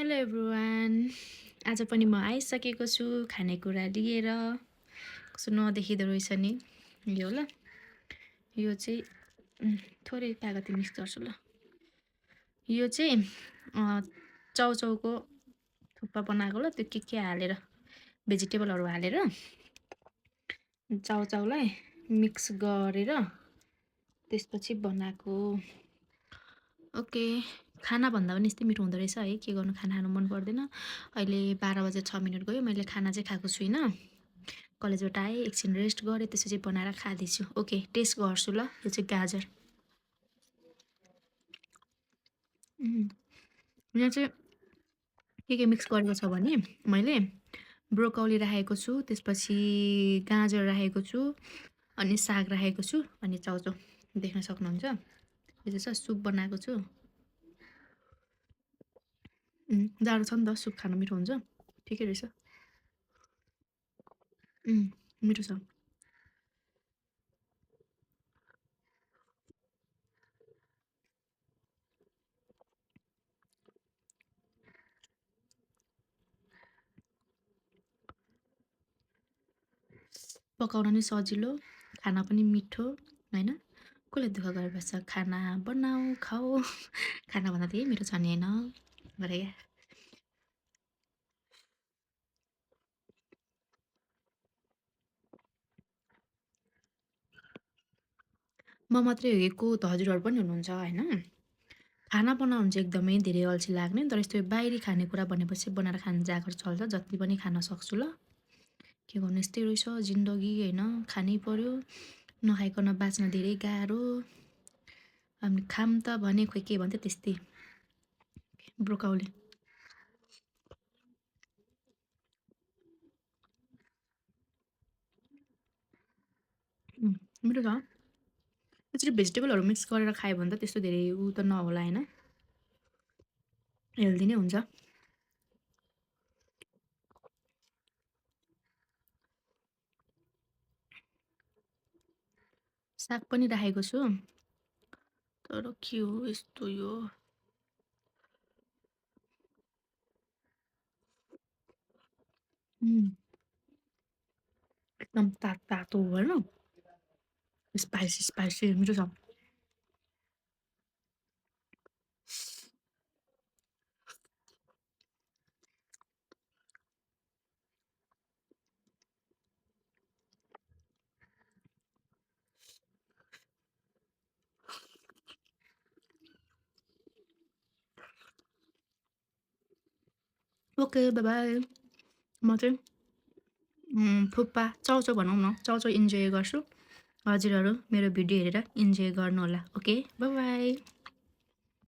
Hello everyone. आज पनि म आइसकेको छु खानेकुरा लिएर। कस्तो नदेखिँदो रहेछ नि यो ल। यो चाहिँ थोरै कागती मिक्स गर्छु ल। यो चाहिँ चाउचाउको थुक्पा बनाएको ल। त्यो के हालेर भेजिटेबलहरू हालेर चाउचाउलाई मिक्स गरेर त्यसपछि बनाएको। ओके, खाना भन्दा पनि यस्तै मिठो हुँदो रहेछ है। के गर्नु, खाना खानु मन पर्दैन। अहिले 12 बजे 6 मिनट गयो, मैले खाना चाहिँ खाएको छुइनँ। कलेजबाट आएँ, एकछिन रेस्ट गरेँ, त्यसपछि बनाएर खाँदैछु। ओके, टेस्ट गर्छु ल। यो चाहिँ गाजर। यहाँ चाहिँ के मिक्स गरेको छ भने मैले ब्रोकौली राखेको छु, त्यसपछि गाजर राखेको छु, अनि साग राखेको छु, अनि चाउचाउ देख्न सक्नुहुन्छ। यो चाहिँ सुप बनाएको छु। जाडो छ नि त, सुप खानु मिठो हुन्छ। ठिकै रहेछ। मिठो छ। पकाउन नि सजिलो, खाना पनि मिठो हैन। कसले दुःख गरेर बस्छ, खाना बनाऊ खाऊ। खाना भन्दा त यही मिठो छ नि हैन भने क्या। म मात्रै हो कि त हजुरहरू पनि हुनुहुन्छ हैन। खाना बनाउनु चाहिँ एकदमै धेरै अल्छी लाग्ने, तर यस्तो बाहिरी खानेकुरा भनेपछि बनाएर खाने जागर चल्छ। जति पनि खान सक्छु ल। के गर्नु, यस्तै रहेछ जिन्दगी हैन। खानै पर्यो, नखाइकन बाँच्न धेरै गाह्रो। हामी खाम त भने खोइ के भन्थ्यो त्यस्तै। ब्रोकौली मिठो छ। त्यसरी भेजिटेबलहरू मिक्स गरेर खायो भने त त्यस्तो धेरै उ त नहोला हैन, हेल्दी नै हुन्छ। साग पनि राखेको छु, तर के हो यस्तो यो। एकदम तातो होइन, स्पाइसी स्पाइसी मिठो छ। Okay, by by. म चाहिँ थुक्पा चाउचाउ भनौँ न, चाउचाउ इन्जोय गर्छु। हजुरहरू मेरो भिडियो हेरेर इन्जोय गर्नुहोला। Okay, by by.